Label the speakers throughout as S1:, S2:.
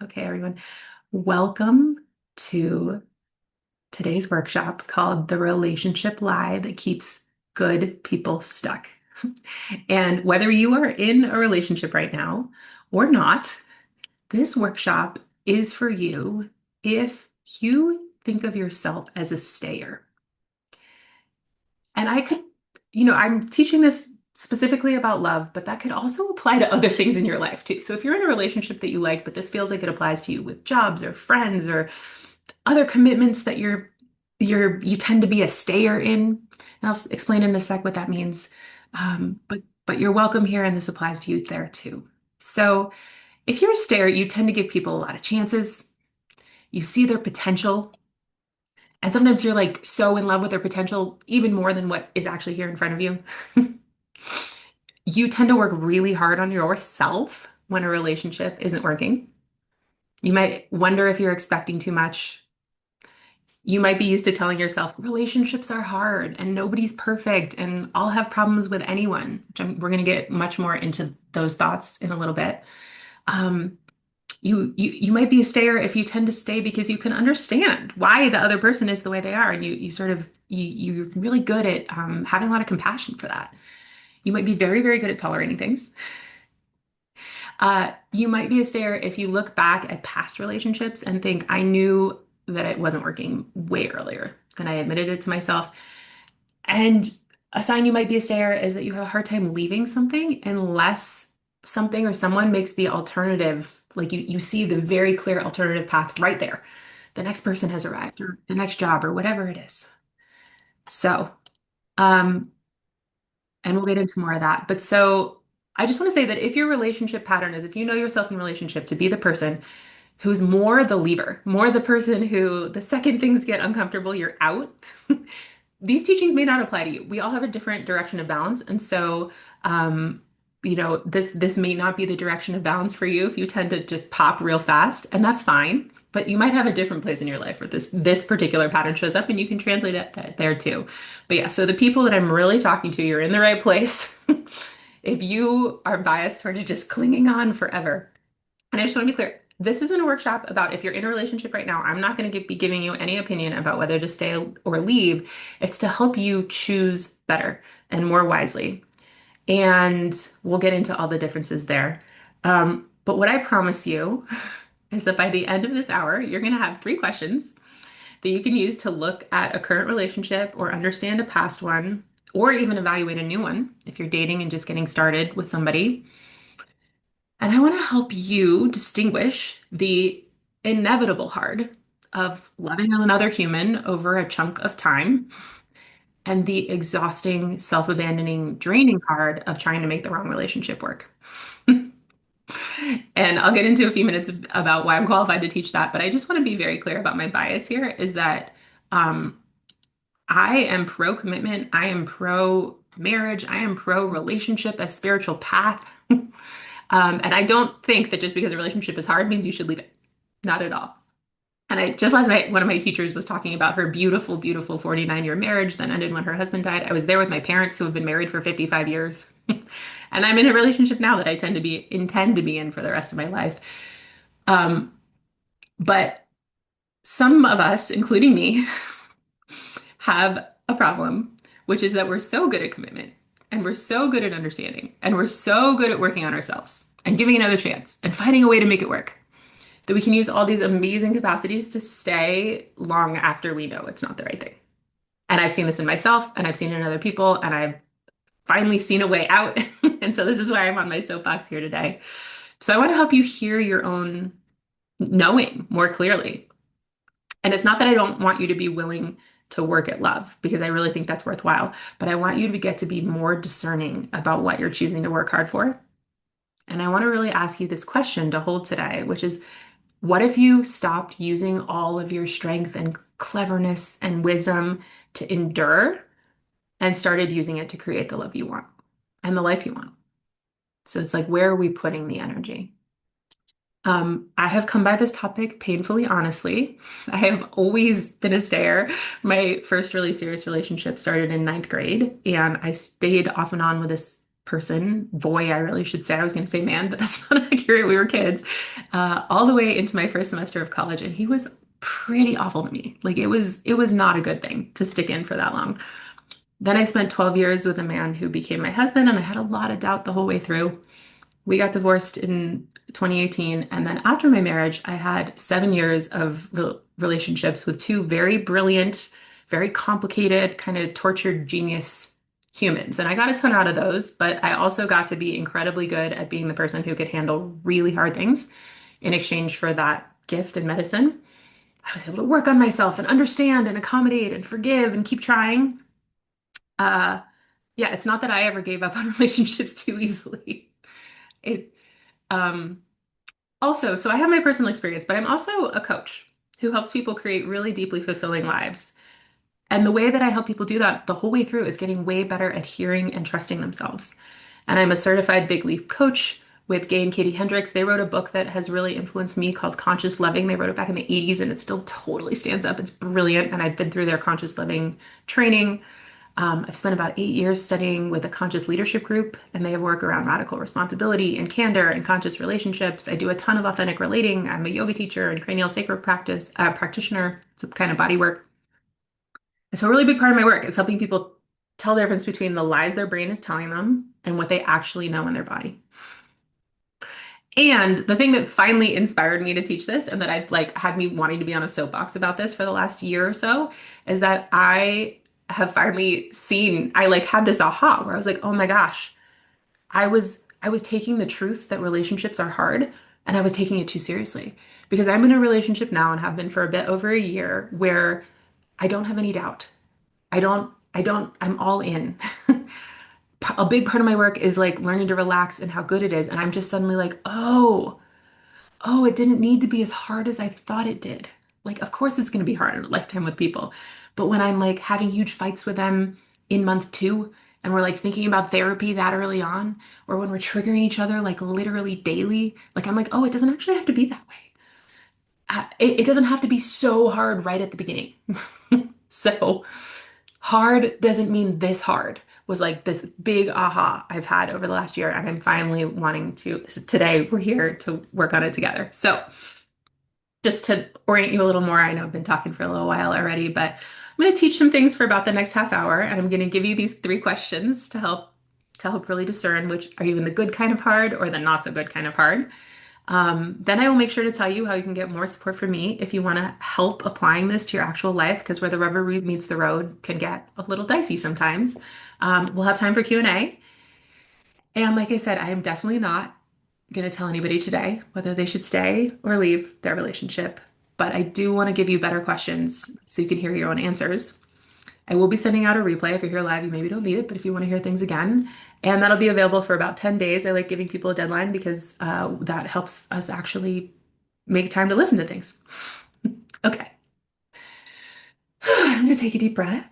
S1: Okay, everyone, welcome to today's workshop called The Relationship Lie That Keeps Good People Stuck. And whether you are in a relationship right now or not, this workshop is for you if you think of yourself as a stayer. And I'm teaching this specifically about love, but that could also apply to other things in your life too. So if you're in a relationship that you like, but this feels like it applies to you with jobs or friends or other commitments that you tend to be a stayer in, and explain in a sec what that means. But you're welcome here, and this applies to you there too. So if you're a stayer, you tend to give people a lot of chances. You see their potential. And sometimes you're like so in love with their potential, even more than what is actually here in front of you. You tend to work really hard on yourself when a relationship isn't working. You might wonder if you're expecting too much. You might be used to telling yourself relationships are hard and nobody's perfect and I'll have problems with anyone. We're going to get much more into those thoughts in a little bit. Um, you might be a stayer if you tend to stay because you can understand why the other person is the way they are, and you're really good at having a lot of compassion for that. You might be very, very good at tolerating things. You might be a stayer if you look back at past relationships and think, I knew that it wasn't working way earlier than I admitted it to myself. And a sign you might be a stayer is that you have a hard time leaving something unless something or someone makes the alternative, like you see the very clear alternative path right there. The next person has arrived, or the next job, or whatever it is. So, um, and we'll get into more of that. But so I just want to say that if your relationship pattern is, if you know yourself in relationship to be the person who's more the leaver, more the person who the second things get uncomfortable, you're out. These teachings may not apply to you. We all have a different direction of balance. And so, this may not be the direction of balance for you if you tend to just pop real fast, and that's fine. But you might have a different place in your life where this particular pattern shows up, and you can translate it there too. But yeah, so the people that I'm really talking to, you're in the right place. If you are biased towards just clinging on forever, and I just want to be clear, this isn't a workshop about if you're in a relationship right now. I'm not going to be giving you any opinion about whether to stay or leave. It's to help you choose better and more wisely. And we'll get into all the differences there. But what I promise you is that by the end of this hour, you're going to have three questions that you can use to look at a current relationship or understand a past one, or even evaluate a new one if you're dating and just getting started with somebody. And I want to help you distinguish the inevitable hard of loving another human over a chunk of time and the exhausting, self-abandoning, draining hard of trying to make the wrong relationship work. And I'll get into a few minutes about why I'm qualified to teach that, but I just want to be very clear about my bias here is that um, I am pro commitment, I am pro marriage, I am pro relationship as spiritual path. And I don't think that just because a relationship is hard means you should leave it. Not at all. And I just last night, one of my teachers was talking about her beautiful, beautiful 49-year marriage that ended when her husband died. I was there with my parents who have been married for 55 years. And I'm in a relationship now that I intend to be in for the rest of my life. Um, but some of us, including me, have a problem, which is that we're so good at commitment and we're so good at understanding and we're so good at working on ourselves and giving another chance and finding a way to make it work that we can use all these amazing capacities to stay long after we know it's not the right thing. And I've seen this in myself and I've seen it in other people and I've finally seen a way out. And so this is why I'm on my soapbox here today. So I want to help you hear your own knowing more clearly. And it's not that I don't want you to be willing to work at love because I really think that's worthwhile, but I want you to get to be more discerning about what you're choosing to work hard for. And I want to really ask you this question to hold today, which is what if you stopped using all of your strength and cleverness and wisdom to endure and started using it to create the love you want and the life you want? So it's like, where are we putting the energy? I have come by this topic painfully honestly. I have always been a stayer. My first really serious relationship started in ninth grade, and I stayed off and on with this person, boy, I really should say. I was going to say man, but that's not accurate. We were kids, all the way into my first semester of college, and he was pretty awful to me. Like it was not a good thing to stick in for that long. Then I spent 12 years with a man who became my husband, and I had a lot of doubt the whole way through. We got divorced in 2018, and then after my marriage, I had 7 years of relationships with two very brilliant, very complicated, kind of tortured genius humans. And I got a ton out of those, but I also got to be incredibly good at being the person who could handle really hard things in exchange for that gift and medicine. I was able to work on myself and understand and accommodate and forgive and keep trying. Uh, yeah, it's not that I ever gave up on relationships too easily. It, um, Also, so I have my personal experience, but I'm also a coach who helps people create really deeply fulfilling lives. And the way that I help people do that the whole way through is getting way better at hearing and trusting themselves. And I'm a certified big leap coach with Gay and Katie Hendricks. They wrote a book that has really influenced me called Conscious Living. They wrote it back in the 80s and it still totally stands up. It's brilliant. And I've been through their conscious living training. I've spent about 8 years studying with a conscious leadership group, and they work around radical responsibility and candor and conscious relationships. I do a ton of authentic relating. I'm a yoga teacher and cranial sacral practice practitioner. It's a kind of body work. And so a really big part of my work is helping people tell the difference between the lies their brain is telling them and what they actually know in their body. And the thing that finally inspired me to teach this and that I've like had me wanting to be on a soapbox about this for the last year or so is that I have finally seen, I like had this aha where I was like, oh my gosh, I was taking the truth that relationships are hard and I was taking it too seriously. Because I'm in a relationship now and have been for a bit over a year where I don't have any doubt. I'm all in. A big part of my work is like learning to relax and how good it is. And I'm just suddenly like, oh, it didn't need to be as hard as I thought it did. Like, of course it's going to be hard in a lifetime with people. But when I'm like having huge fights with them in month two, and we're like thinking about therapy that early on, or when we're triggering each other like literally daily, like I'm like, oh, it doesn't actually have to be that way. It doesn't have to be so hard right at the beginning. So hard doesn't mean this hard was like this big aha I've had over the last year. And I'm finally wanting to, so today we're here to work on it together. So just to orient you a little more, I know I've been talking for a little while already, but I'm going to teach some things for about the next half hour. And I'm going to give you these three questions to help really discern which are you in the good kind of hard or the not so good kind of hard. Then I will make sure to tell you how you can get more support from me if you want to help applying this to your actual life, because where the rubber meets the road can get a little dicey sometimes. We'll have time for Q&A. And like I said, I am definitely not going to tell anybody today whether they should stay or leave their relationship. But I do want to give you better questions so you can hear your own answers. I will be sending out a replay. If you're here live, you maybe don't need it, but if you want to hear things again, and that'll be available for about 10 days. I like giving people a deadline because that helps us actually make time to listen to things. Okay. I'm going to take a deep breath.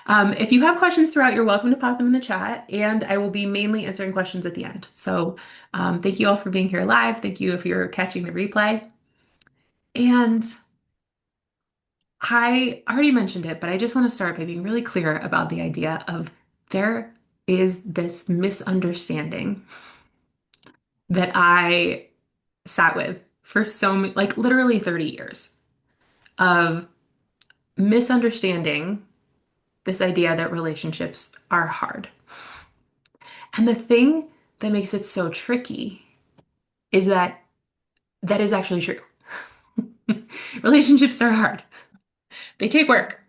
S1: If you have questions throughout, you're welcome to pop them in the chat, and I will be mainly answering questions at the end. So thank you all for being here live. Thank you if you're catching the replay. And I already mentioned it, but I just want to start by being really clear about the idea of there is this misunderstanding that I sat with for so many, like literally 30 years of misunderstanding this idea that relationships are hard. And the thing that makes it so tricky is that that is actually true. Relationships are hard. They take work.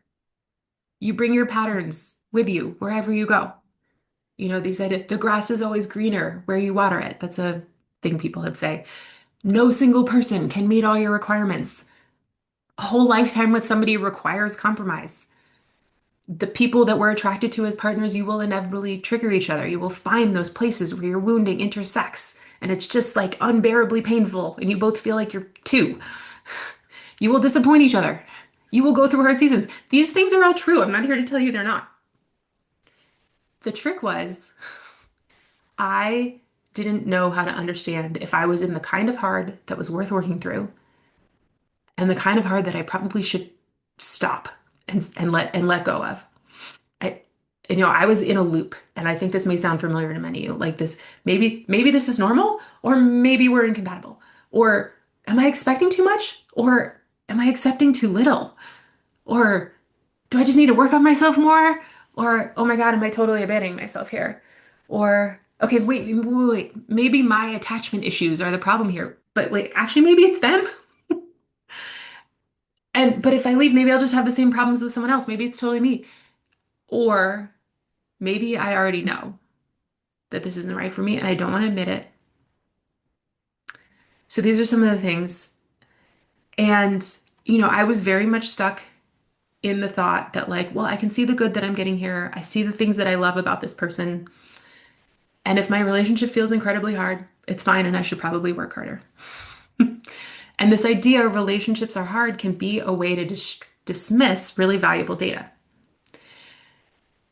S1: You bring your patterns with you wherever you go. You know, they said the grass is always greener where you water it. That's a thing people have say. No single person can meet all your requirements. A whole lifetime with somebody requires compromise. The people that we're attracted to as partners, you will inevitably trigger each other. You will find those places where your wounding intersects, and it's just like unbearably painful, and you both feel like you're two. You will disappoint each other. You will go through hard seasons. These things are all true. I'm not here to tell you they're not. The trick was I didn't know how to understand if I was in the kind of hard that was worth working through and the kind of hard that I probably should stop and let go of. I, I was in a loop, and I think this may sound familiar to many of you. Like this, maybe this is normal, or maybe we're incompatible. Or am I expecting too much? Or am I accepting too little? Or do I just need to work on myself more? Or, oh my God, am I totally abandoning myself here? Or, okay, wait, maybe my attachment issues are the problem here. But wait, actually, maybe it's them. But if I leave, maybe I'll just have the same problems with someone else. Maybe it's totally me. Or maybe I already know that this isn't right for me and I don't want to admit it. So these are some of the things. And, I was very much stuck in the thought that, like, well, I can see the good that I'm getting here. I see the things that I love about this person. And if my relationship feels incredibly hard, it's fine and I should probably work harder. And this idea relationships are hard can be a way to dismiss really valuable data.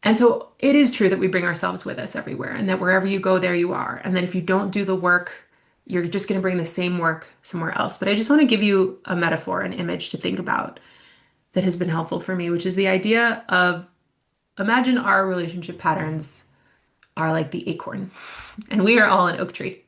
S1: And so it is true that we bring ourselves with us everywhere and that wherever you go, there you are. And that if you don't do the work, you're just going to bring the same work somewhere else. But I just want to give you a metaphor, an image to think about that has been helpful for me, which is the idea of imagine our relationship patterns are like the acorn, and we are all an oak tree,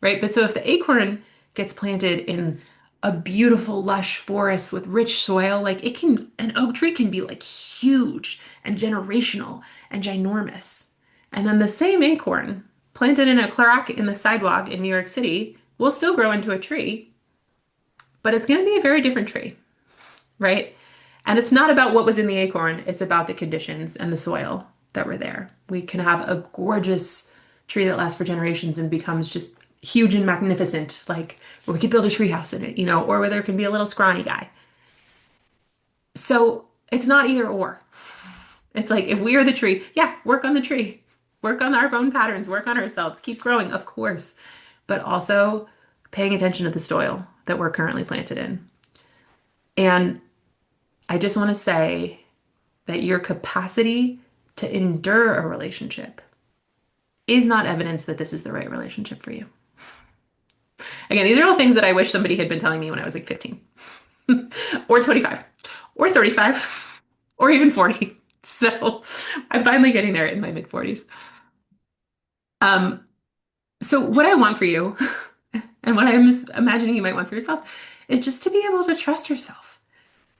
S1: right? But so if the acorn gets planted in a beautiful, lush forest with rich soil, like an oak tree can be like huge and generational and ginormous. And then the same acorn planted in a cloac in the sidewalk in New York City will still grow into a tree, but it's going to be a very different tree, right? And it's not about what was in the acorn, it's about the conditions and the soil that were there. We can have a gorgeous tree that lasts for generations and becomes just huge and magnificent, like where we could build a treehouse in it, or where there can be a little scrawny guy. So it's not either or. It's like if we are the tree, yeah, work on the tree, work on our own patterns, work on ourselves, keep growing, of course, but also paying attention to the soil that we're currently planted in. And I just want to say that your capacity to endure a relationship is not evidence that this is the right relationship for you. Again, these are all things that I wish somebody had been telling me when I was like 15 or 25 or 35 or even 40. So I'm finally getting there in my mid 40s. Um, so what I want for you and what I'm imagining you might want for yourself is just to be able to trust yourself,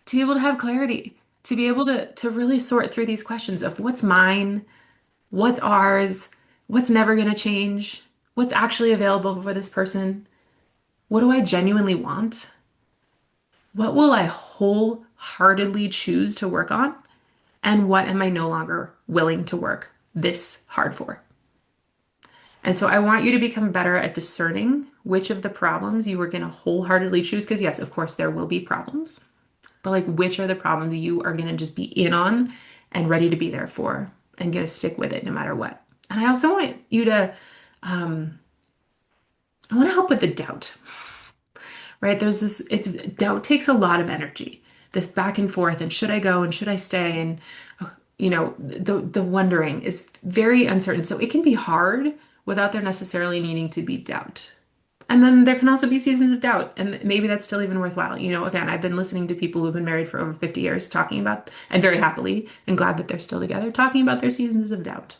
S1: to be able to have clarity, to be able to really sort through these questions of what's mine, what's ours, what's never going to change, what's actually available for this person, what do I genuinely want, what will I wholeheartedly choose to work on, and what am I no longer willing to work this hard for. And so I want you to become better at discerning which of the problems you are going to wholeheartedly choose. Because, yes, of course, there will be problems, but like which are the problems you are going to just be in on and ready to be there for and going to stick with it no matter what. And I also want you to, I want to help with the doubt, right? Doubt takes a lot of energy, this back and forth, and should I go and should I stay? And, the wondering is very uncertain. So it can be hard without there necessarily needing to be doubt. And then there can also be seasons of doubt, and maybe that's still even worthwhile. Again, I've been listening to people who've been married for over 50 years talking about, and very happily and glad that they're still together, talking about their seasons of doubt.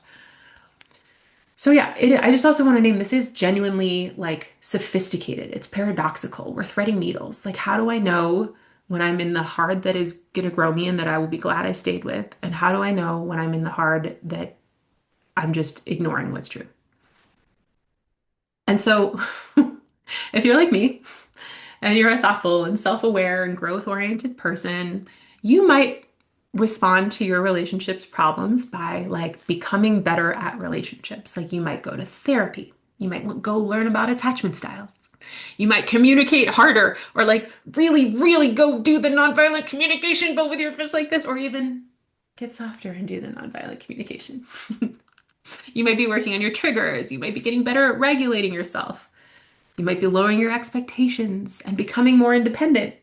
S1: So yeah, I just also want to name this is genuinely like sophisticated. It's paradoxical. We're threading needles. Like, how do I know when I'm in the hard that is going to grow me and that I will be glad I stayed with? And how do I know when I'm in the hard that I'm just ignoring what's true? And so if you're like me, and you're a thoughtful and self-aware and growth-oriented person, you might respond to your relationships problems by like becoming better at relationships. Like you might go to therapy. You might go learn about attachment styles. You might communicate harder or like really, really go do the nonviolent communication, but with your fist like this, or even get softer and do the nonviolent communication. You might be working on your triggers. You might be getting better at regulating yourself. You might be lowering your expectations and becoming more independent.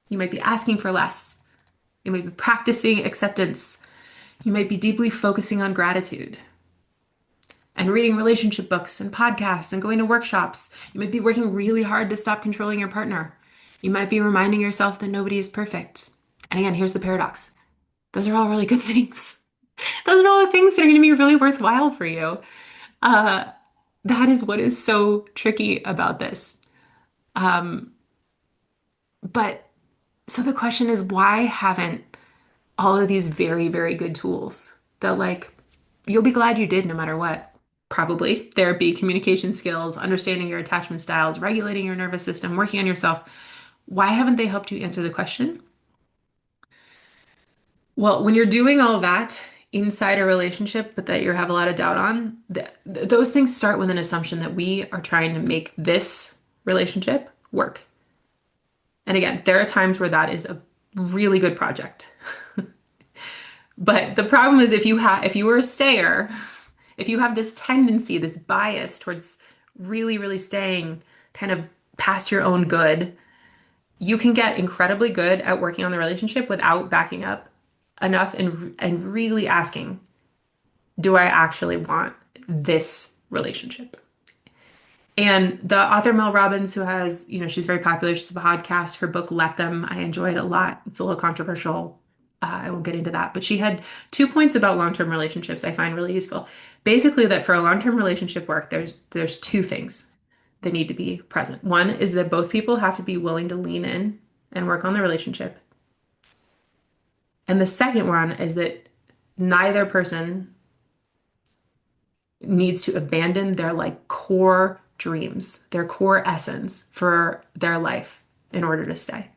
S1: You might be asking for less. You might be practicing acceptance. You might be deeply focusing on gratitude and reading relationship books and podcasts and going to workshops. You might be working really hard to stop controlling your partner. You might be reminding yourself that nobody is perfect. And again, here's the paradox. Those are all really good things. Those are all the things that are going to be really worthwhile for you. Uh, that is what is so tricky about this. Um, but so the question is, why haven't all of these very, very good tools that like you'll be glad you did no matter what? Probably therapy, communication skills, understanding your attachment styles, regulating your nervous system, working on yourself. Why haven't they helped you answer the question? Well, when you're doing all that inside a relationship, but that you have a lot of doubt on, those things start with an assumption that we are trying to make this relationship work. And again, there are times where that is a really good project. But the problem is if you were a stayer, if you have this tendency, this bias towards really, really staying kind of past your own good, you can get incredibly good at working on the relationship without backing up enough and really asking, do I actually want this relationship? And the author Mel Robbins, who has, she's very popular. She's a podcast. Her book, Let Them, I enjoyed a lot. It's a little controversial. I won't get into that. But she had 2 points about long-term relationships I find really useful. Basically, that for a long-term relationship work, there's two things that need to be present. One is that both people have to be willing to lean in and work on the relationship. And the second one is that neither person needs to abandon their like core dreams, their core essence for their life in order to stay.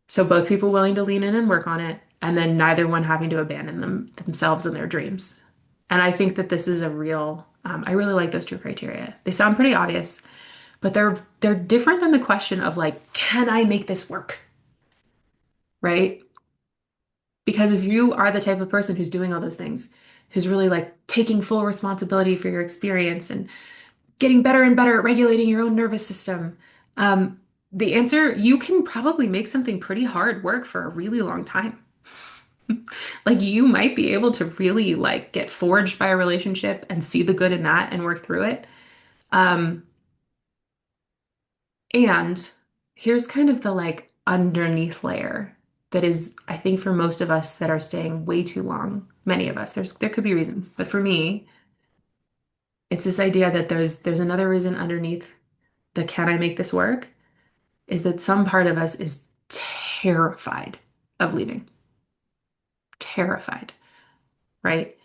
S1: So both people willing to lean in and work on it, and then neither one having to abandon themselves and their dreams. And I think that this is a real, I really like those two criteria. They sound pretty obvious, but they're different than the question of like, can I make this work? Right? Because if you are the type of person who's doing all those things, who's really like taking full responsibility for your experience and getting better and better at regulating your own nervous system, the answer, you can probably make something pretty hard work for a really long time. Like you might be able to really like get forged by a relationship and see the good in that and work through it. Um, and here's kind of the like underneath layer that is, I think for most of us that are staying way too long, many of us, there could be reasons, but for me, it's this idea that there's another reason underneath the can I make this work is that some part of us is terrified of leaving. Terrified, right?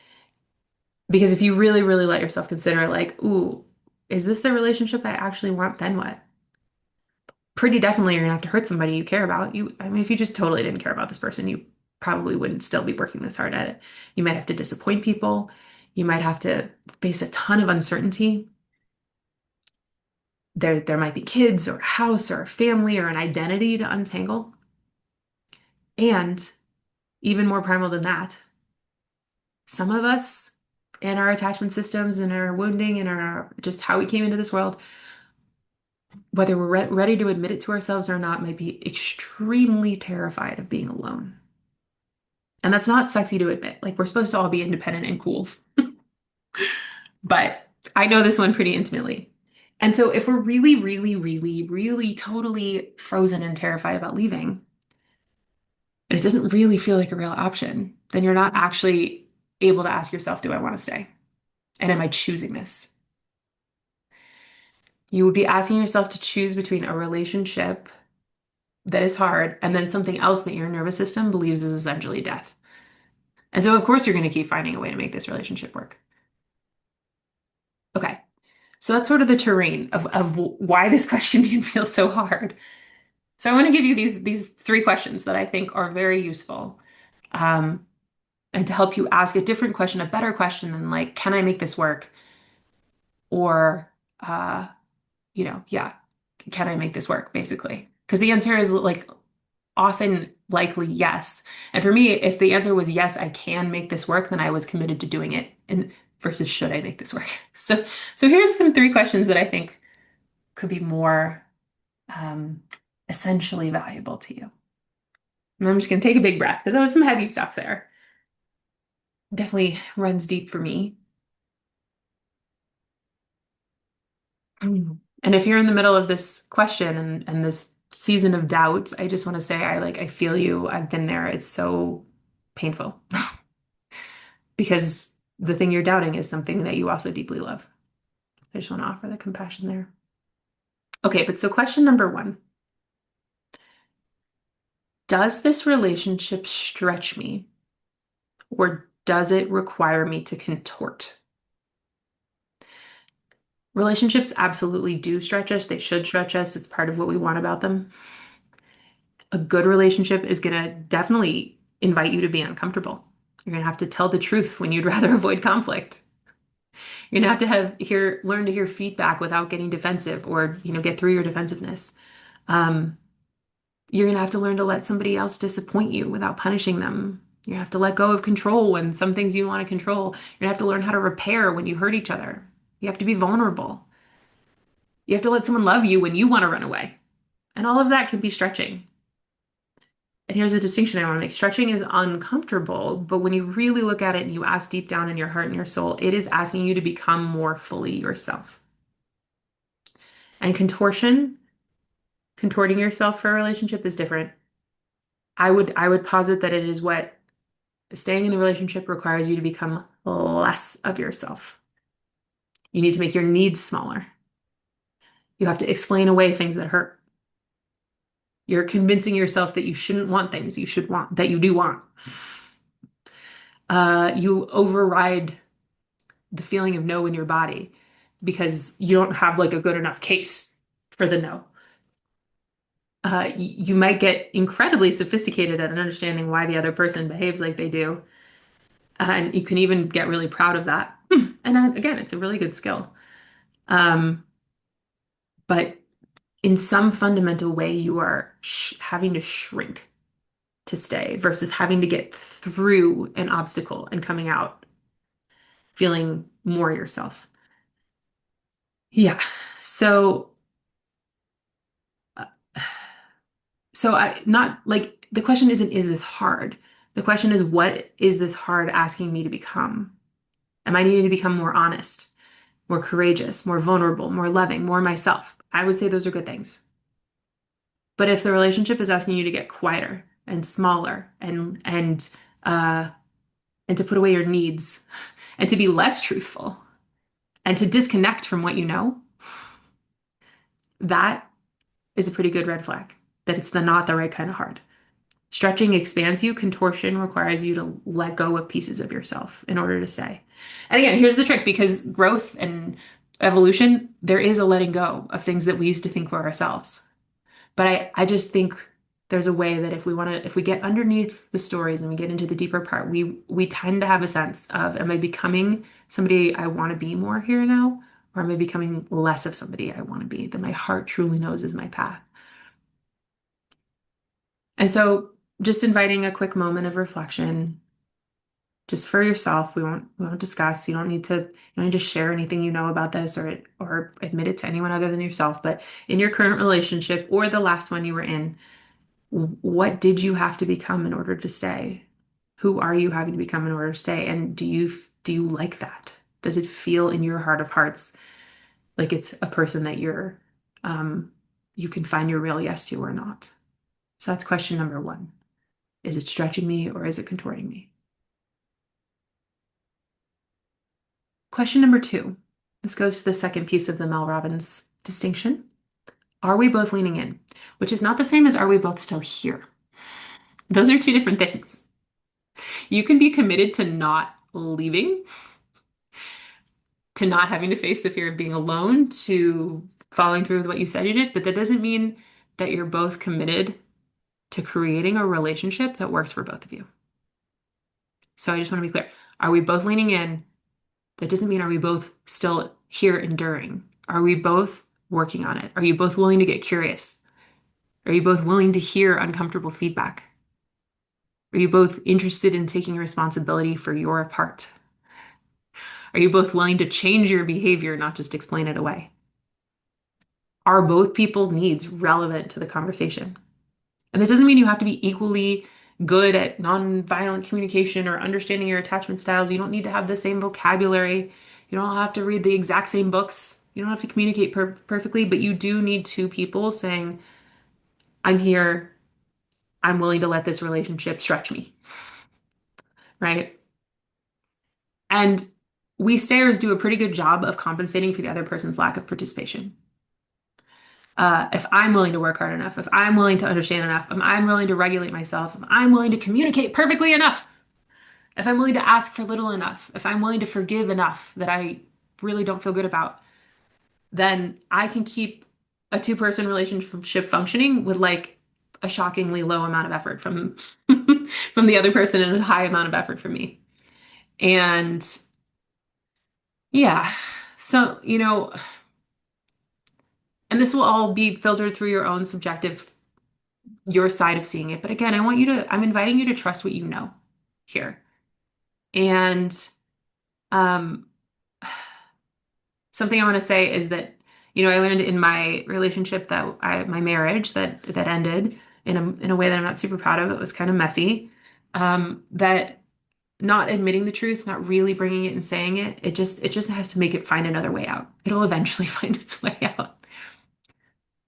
S1: Because if you really, really let yourself consider, like, ooh, is this the relationship I actually want? Then what? Pretty definitely you're gonna have to hurt somebody you care about. I mean, if you just totally didn't care about this person, you probably wouldn't still be working this hard at it. You might have to disappoint people. You might have to face a ton of uncertainty. There might be kids or a house or a family or an identity to untangle. And even more primal than that, some of us in our attachment systems and our wounding and our just how we came into this world, whether we're ready to admit it to ourselves or not, might be extremely terrified of being alone. And that's not sexy to admit. Like we're supposed to all be independent and cool. But I know this one pretty intimately. And so if we're really, really, really, really totally frozen and terrified about leaving, and it doesn't really feel like a real option, then you're not actually able to ask yourself, do I want to stay? And am I choosing this? You would be asking yourself to choose between a relationship that is hard and then something else that your nervous system believes is essentially death. And so, of course, you're going to keep finding a way to make this relationship work. Okay. So that's sort of the terrain of why this question can feel so hard. So I want to give you these three questions that I think are very useful, and to help you ask a different question, a better question than like, can I make this work? Or, yeah, can I make this work, basically? Because the answer is like often likely yes. And for me, if the answer was yes, I can make this work, then I was committed to doing it. And versus should I make this work? So here's some three questions that I think could be more um, essentially valuable to you. And I'm just going to take a big breath because that was some heavy stuff there. Definitely runs deep for me. And if you're in the middle of this question and this season of doubt, I just want to say I feel you. I've been there. It's so painful because the thing you're doubting is something that you also deeply love. I just want to offer the compassion there. Okay, but so question number one, does this relationship stretch me or does it require me to contort? Relationships absolutely do stretch us. They should stretch us. It's part of what we want about them. A good relationship is going to definitely invite you to be uncomfortable. You're going to have to tell the truth when you'd rather avoid conflict. You're going to learn to hear feedback without getting defensive or, get through your defensiveness. Um, you're going to have to learn to let somebody else disappoint you without punishing them. You have to let go of control when some things you want to control. You're going to have to learn how to repair when you hurt each other. You have to be vulnerable. You have to let someone love you when you want to run away. And all of that can be stretching. And here's a distinction I want to make. Stretching is uncomfortable, but when you really look at it and you ask deep down in your heart and your soul, it is asking you to become more fully yourself. And contorting yourself for a relationship is different. I would posit that it is what staying in the relationship requires you to become less of yourself. You need to make your needs smaller. You have to explain away things that hurt. You're convincing yourself that you shouldn't want things you should want, that you do want. You override the feeling of no in your body because you don't have like a good enough case for the no. You might get incredibly sophisticated at understanding why the other person behaves like they do. And you can even get really proud of that. And again, it's a really good skill. Um, but in some fundamental way, you are having to shrink to stay versus having to get through an obstacle and coming out feeling more yourself. Yeah. So, uh, so I not like the question isn't, is this hard? The question is, what is this hard asking me to become? Am I needing to become more honest, more courageous, more vulnerable, more loving, more myself? I would say those are good things. But if the relationship is asking you to get quieter and smaller uh and to put away your needs and to be less truthful and to disconnect from what you know, that is a pretty good red flag that it's not the right kind of hard. Stretching expands you, contortion requires you to let go of pieces of yourself in order to stay. And again, here's the trick because growth and evolution, there is a letting go of things that we used to think were ourselves. But I just think there's a way that if we get underneath the stories and we get into the deeper part, we tend to have a sense of, am I becoming somebody I want to be more here now? Or am I becoming less of somebody I want to be that my heart truly knows is my path? And so just inviting a quick moment of reflection just for yourself. We won't discuss. You don't need to share anything you know about this or admit it to anyone other than yourself. But in your current relationship or the last one you were in, what did you have to become in order to stay? Who are you having to become in order to stay? And do you like that? Does it feel in your heart of hearts like it's a person that um you can find your real yes to or not? So that's question number one. Is it stretching me or is it contorting me? Question number two. This goes to the second piece of the Mel Robbins distinction. Are we both leaning in? Which is not the same as are we both still here? Those are two different things. You can be committed to not leaving, to not having to face the fear of being alone, to following through with what you said you did, but that doesn't mean that you're both committed to creating a relationship that works for both of you. So I just want to be clear. Are we both leaning in? That doesn't mean are we both still here enduring? Are we both working on it? Are you both willing to get curious? Are you both willing to hear uncomfortable feedback? Are you both interested in taking responsibility for your part? Are you both willing to change your behavior, not just explain it away? Are both people's needs relevant to the conversation? And this doesn't mean you have to be equally good at nonviolent communication or understanding your attachment styles. You don't need to have the same vocabulary. You don't have to read the exact same books. You don't have to communicate perfectly, but you do need two people saying, I'm here. I'm willing to let this relationship stretch me. right? And we stayers do a pretty good job of compensating for the other person's lack of participation. If I'm willing to work hard enough, if I'm willing to understand enough, if I'm willing to regulate myself, if I'm willing to communicate perfectly enough, if I'm willing to ask for little enough, if I'm willing to forgive enough that I really don't feel good about, then I can keep a two-person relationship functioning with like a shockingly low amount of effort from from the other person and a high amount of effort from me. And yeah, so and this will all be filtered through your own subjective, your side of seeing it. But again, I'm inviting you to trust what you know here. And um, something I want to say is that, I learned in my relationship my marriage that ended in a way that I'm not super proud of. It was kind of messy. That not admitting the truth, not really bringing it and saying it, it just has to make it find another way out. It'll eventually find its way out.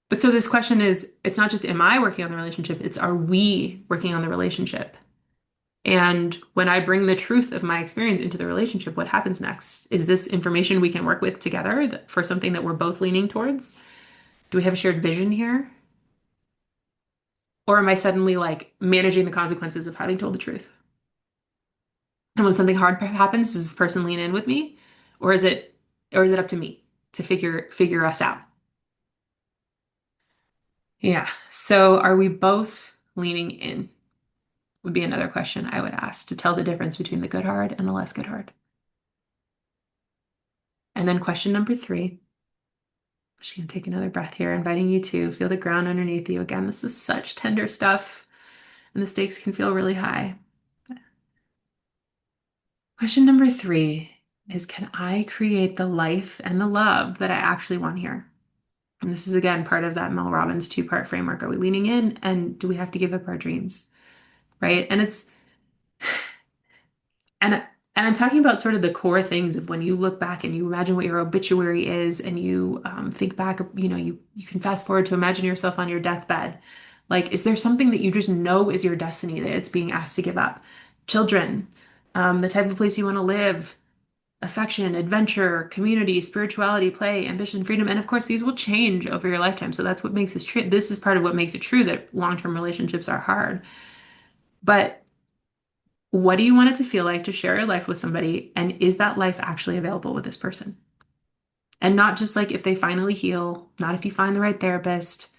S1: But so this question is, it's not just am I working on the relationship, it's are we working on the relationship? And when I bring the truth of my experience into the relationship, what happens next? Is this information we can work with together for something that we're both leaning towards? Do we have a shared vision here? Or am I suddenly like managing the consequences of having told the truth? And when something hard happens, does this person lean in with me? Or is it up to me to figure us out? Yeah. So are we both leaning in? Would be another question I would ask to tell the difference between the good hard and the less good hard. And then question number three, just gonna take another breath here, inviting you to feel the ground underneath you. Again, this is such tender stuff, and the stakes can feel really high. Question number three is, can I create the life and the love that I actually want here? And this is again part of that Mel Robbins two-part framework. Are we leaning in and do we have to give up our dreams? Right? And I'm talking about sort of the core things of when you look back and you imagine what your obituary is, and you think back, you can fast forward to imagine yourself on your deathbed. Like, is there something that you just know is your destiny that it's being asked to give up? Children, the type of place you want to live, affection, adventure, community, spirituality, play, ambition, freedom, and of course, these will change over your lifetime. So that's what makes this true. This is part of what makes it true that long-term relationships are hard. But what do you want it to feel like to share your life with somebody? And is that life actually available with this person? And not just like if they finally heal, not if you find the right therapist,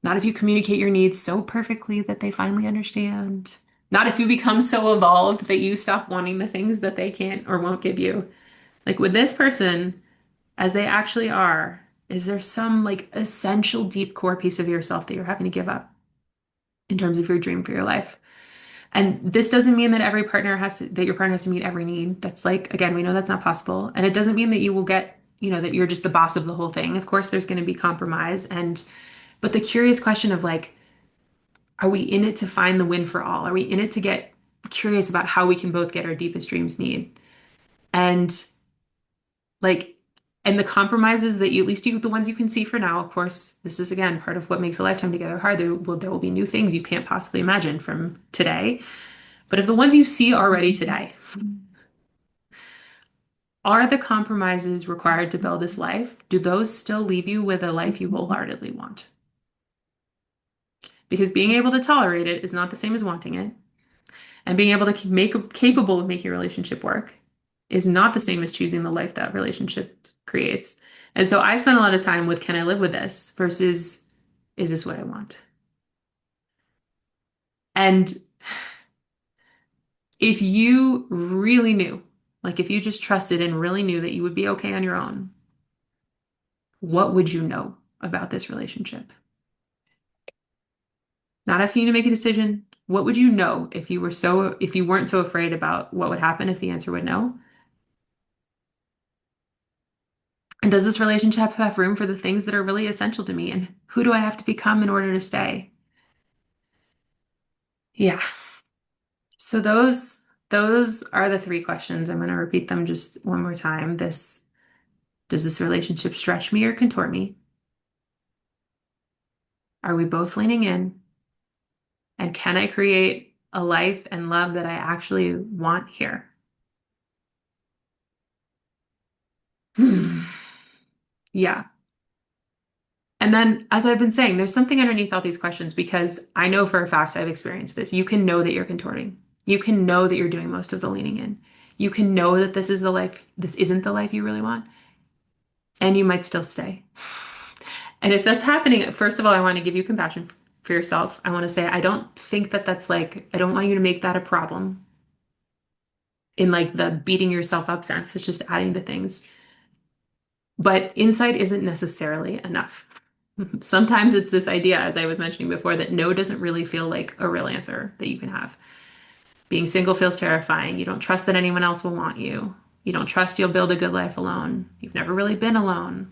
S1: not if you communicate your needs so perfectly that they finally understand, not if you become so evolved that you stop wanting the things that they can't or won't give you. Like with this person, as they actually are, is there some like essential deep core piece of yourself that you're having to give up in terms of your dream for your life? And this doesn't mean that that your partner has to meet every need. That's like, again, we know that's not possible. And it doesn't mean that you will get, that you're just the boss of the whole thing. Of course, there's going to be compromise. But the curious question of like, are we in it to find the win for all? Are we in it to get curious about how we can both get our deepest dreams meet? And like, and the compromises that you, at least the ones you can see for now, of course, this is again part of what makes a lifetime together hard. There will be new things you can't possibly imagine from today. But if the ones you see already today are the compromises required to build this life, do those still leave you with a life you wholeheartedly want? Because being able to tolerate it is not the same as wanting it. And being able to capable of making a relationship work is not the same as choosing the life that relationship creates. And so I spend a lot of time with, can I live with this versus, is this what I want? And if you really knew, like if you just trusted and really knew that you would be okay on your own, what would you know about this relationship? Not asking you to make a decision. What would you know if you weren't so afraid about what would happen if the answer would no? And does this relationship have room for the things that are really essential to me? And who do I have to become in order to stay? Yeah. So those are the three questions. I'm going to repeat them just one more time. Does this relationship stretch me or contort me? Are we both leaning in? And can I create a life and love that I actually want here? Yeah. And then, as I've been saying, there's something underneath all these questions because I know for a fact I've experienced this. You can know that you're contorting. You can know that you're doing most of the leaning in. You can know that this isn't the life you really want, and you might still stay. And if that's happening, first of all, I want to give you compassion for yourself. I want to say, I don't think that that's like, I don't want you to make that a problem in like the beating yourself up sense. It's just adding the things. But insight isn't necessarily enough. Sometimes it's this idea, as I was mentioning before, that no doesn't really feel like a real answer that you can have. Being single feels terrifying. You don't trust that anyone else will want you. You don't trust you'll build a good life alone. You've never really been alone.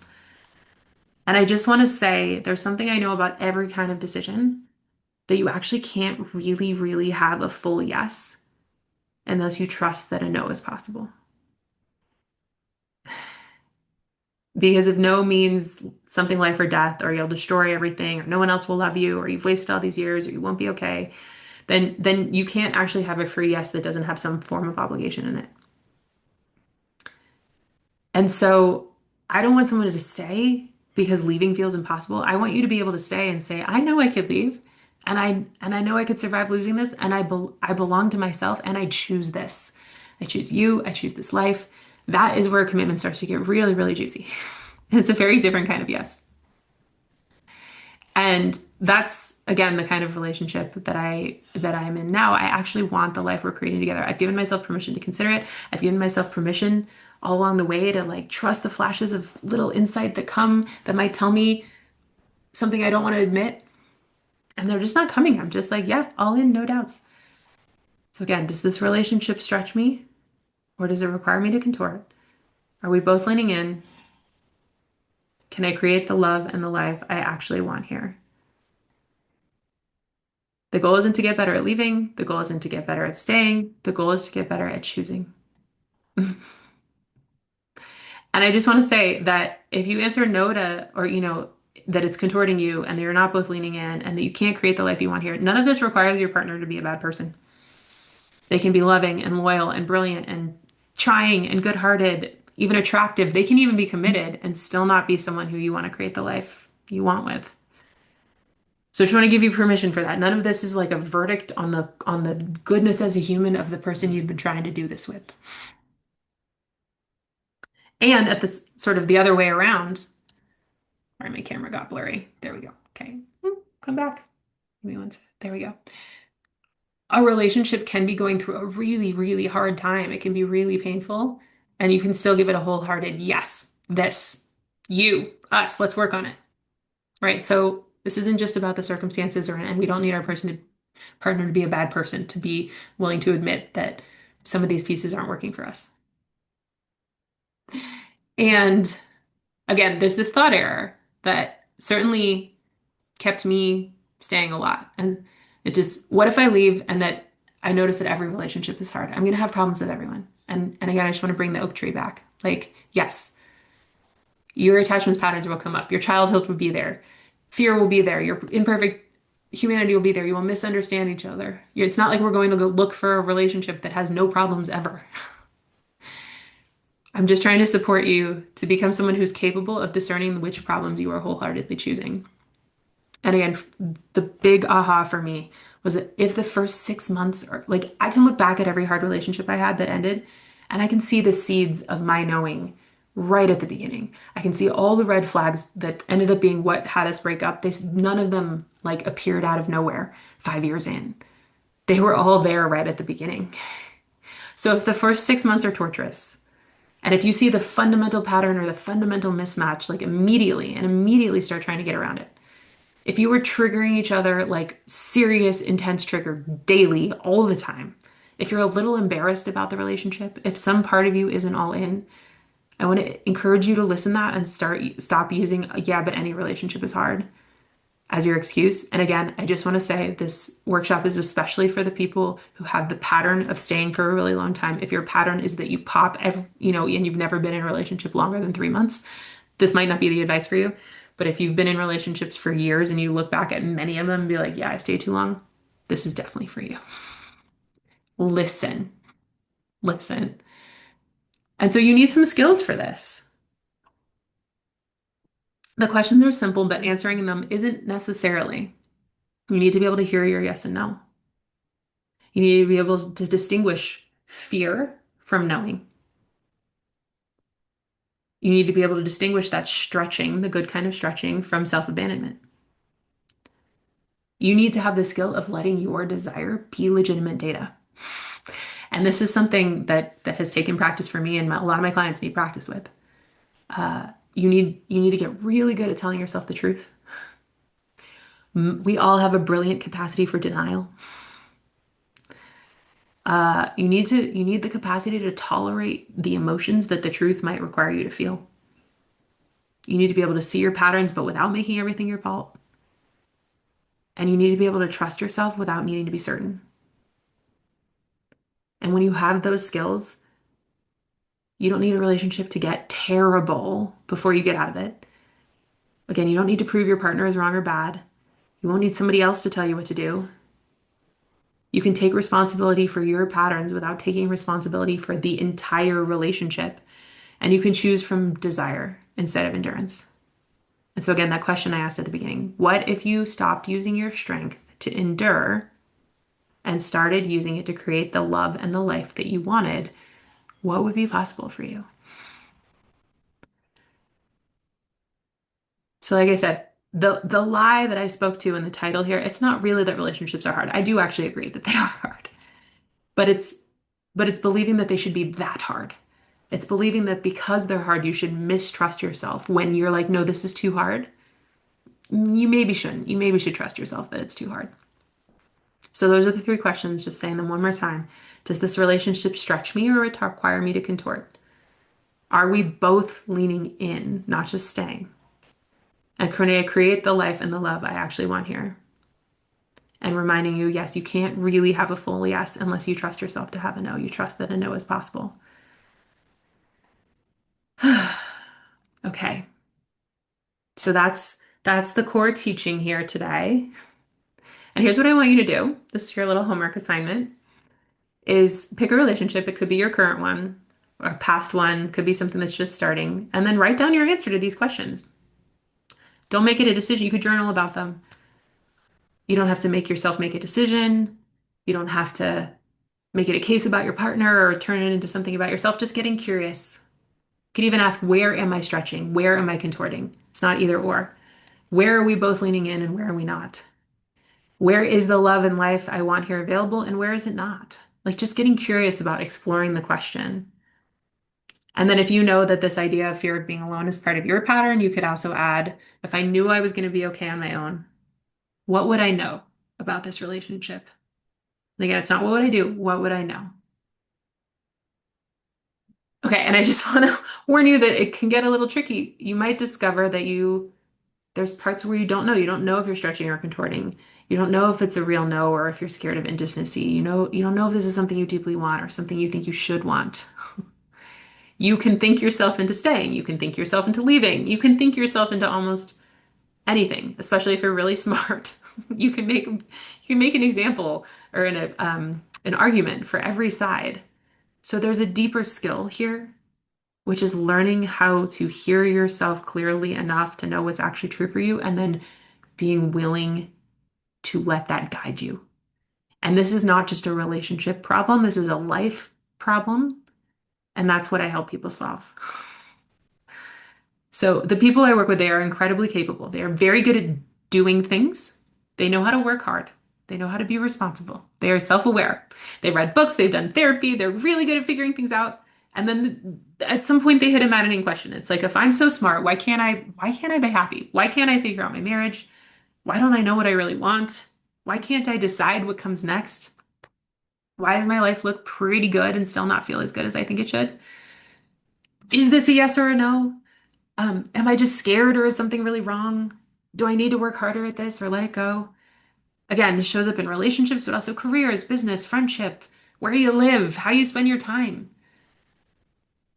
S1: And I just want to say there's something I know about every kind of decision that you actually can't really, really have a full yes unless you trust that a no is possible. Because if no means something life or death, or you'll destroy everything, or no one else will love you, or you've wasted all these years, or you won't be okay, then you can't actually have a free yes that doesn't have some form of obligation in it. And so I don't want someone to stay because leaving feels impossible. I want you to be able to stay and say, I know I could leave, and I know I could survive losing this, and I belong to myself, and I choose this. I choose you. I choose this life. That is where commitment starts to get really, really juicy. And it's a very different kind of yes. And that's again the kind of relationship that I'm in now. I actually want the life we're creating together. I've given myself permission to consider it. I've given myself permission all along the way to like trust the flashes of little insight that come that might tell me something I don't want to admit. And they're just not coming. I'm just like, yeah, all in, no doubts. So again, does this relationship stretch me or does it require me to contort? Are we both leaning in? Can I create the love and the life I actually want here? The goal isn't to get better at leaving. The goal isn't to get better at staying. The goal is to get better at choosing. And I just want to say that if you answer no to, or, that it's contorting you and that you're not both leaning in and that you can't create the life you want here, none of this requires your partner to be a bad person. They can be loving and loyal and brilliant and trying and good-hearted, even attractive. They can even be committed and still not be someone who you want to create the life you want with. So I just want to give you permission for that. None of this is like a verdict on the goodness as a human of the person you've been trying to do this with. And at this sort of the other way around, sorry, my camera got blurry. There we go. Okay. Come back. Give me one sec. There we go. A relationship can be going through a really, really hard time. It can be really painful, and you can still give it a wholehearted yes, this, you, us, let's work on it. Right? So this isn't just about the circumstances, and we don't need our partner to be a bad person to be willing to admit that some of these pieces aren't working for us. And again, there's this thought error that certainly kept me staying a lot. And it just, what if I leave and that I notice that every relationship is hard? I'm going to have problems with everyone. And again, I just want to bring the oak tree back. Like, yes, your attachment patterns will come up. Your childhood will be there. Fear will be there. Your imperfect humanity will be there. You will misunderstand each other. It's not like we're going to go look for a relationship that has no problems ever. I'm just trying to support you to become someone who's capable of discerning which problems you are wholeheartedly choosing. And again, the big aha for me was that if the first 6 months are like, I can look back at every hard relationship I had that ended, and I can see the seeds of my knowing right at the beginning. I can see all the red flags that ended up being what had us break up. None of them like appeared out of nowhere 5 years in. They were all there right at the beginning. So if the first 6 months are torturous, and if you see the fundamental pattern or the fundamental mismatch, like immediately and immediately start trying to get around it. If you were triggering each other like serious, intense trigger daily, all the time, if you're a little embarrassed about the relationship, if some part of you isn't all in, I want to encourage you to listen to that and stop using, yeah, but any relationship is hard as your excuse. And again, I just want to say this workshop is especially for the people who have the pattern of staying for a really long time. If your pattern is that you pop and you've never been in a relationship longer than 3 months, this might not be the advice for you. But if you've been in relationships for years and you look back at many of them and be like, yeah, I stayed too long, this is definitely for you. Listen, listen. And so you need some skills for this. The questions are simple, but answering them isn't necessarily. You need to be able to hear your yes and no. You need to be able to distinguish fear from knowing. You need to be able to distinguish that stretching, the good kind of stretching, from self-abandonment. You need to have the skill of letting your desire be legitimate data. And this is something that has taken practice for me and a lot of my clients need practice with. You need to get really good at telling yourself the truth. We all have a brilliant capacity for denial. You need the capacity to tolerate the emotions that the truth might require you to feel. You need to be able to see your patterns, but without making everything your fault. And you need to be able to trust yourself without needing to be certain. And when you have those skills, you don't need a relationship to get terrible before you get out of it. Again, you don't need to prove your partner is wrong or bad. You won't need somebody else to tell you what to do. You can take responsibility for your patterns without taking responsibility for the entire relationship. And you can choose from desire instead of endurance. And so, again, that question I asked at the beginning, what if you stopped using your strength to endure and started using it to create the love and the life that you wanted? What would be possible for you? So, like I said, the lie that I spoke to in the title here, it's not really that relationships are hard. I do actually agree that they are hard, but it's believing that they should be that hard. It's believing that because they're hard, you should mistrust yourself when you're like, no, this is too hard. You maybe shouldn't. You maybe should trust yourself that it's too hard. So those are the three questions, just saying them one more time. Does this relationship stretch me or require me to contort? Are we both leaning in, not just staying? And can I create the life and the love I actually want here? And reminding you, yes, you can't really have a full yes unless you trust yourself to have a no. You trust that a no is possible. Okay. So that's the core teaching here today. And here's what I want you to do. This is your little homework assignment is pick a relationship. It could be your current one or a past one, could be something that's just starting, and then write down your answer to these questions. Don't make it a decision. You could journal about them. You don't have to make yourself make a decision. You don't have to make it a case about your partner or turn it into something about yourself. Just getting curious. You could even ask, where am I stretching? Where am I contorting? It's not either or. Where are we both leaning in and where are we not? Where is the love and life I want here available and where is it not? Like just getting curious about exploring the question. And then if you know that this idea of fear of being alone is part of your pattern, you could also add, if I knew I was going to be okay on my own, what would I know about this relationship? And again, it's not what would I do, what would I know? Okay, and I just want to warn you that it can get a little tricky. You might discover that there's parts where you don't know. You don't know if you're stretching or contorting. You don't know if it's a real no or if you're scared of intimacy. You don't know if this is something you deeply want or something you think you should want. You can think yourself into staying. You can think yourself into leaving. You can think yourself into almost anything, especially if you're really smart. You can make an example or an argument for every side. So there's a deeper skill here, which is learning how to hear yourself clearly enough to know what's actually true for you, and then being willing to let that guide you. And this is not just a relationship problem, this is a life problem. And that's what I help people solve. So the people I work with, they are incredibly capable. They are very good at doing things. They know how to work hard. They know how to be responsible. They are self-aware. They've read books, they've done therapy, they're really good at figuring things out. And then at some point they hit a maddening question. It's like, if I'm so smart, why can't I be happy? Why can't I figure out my marriage? Why don't I know what I really want? Why can't I decide what comes next? Why does my life look pretty good and still not feel as good as I think it should? Is this a yes or a no? Am I just scared or is something really wrong? Do I need to work harder at this or let it go? Again, this shows up in relationships, but also careers, business, friendship, where you live, how you spend your time.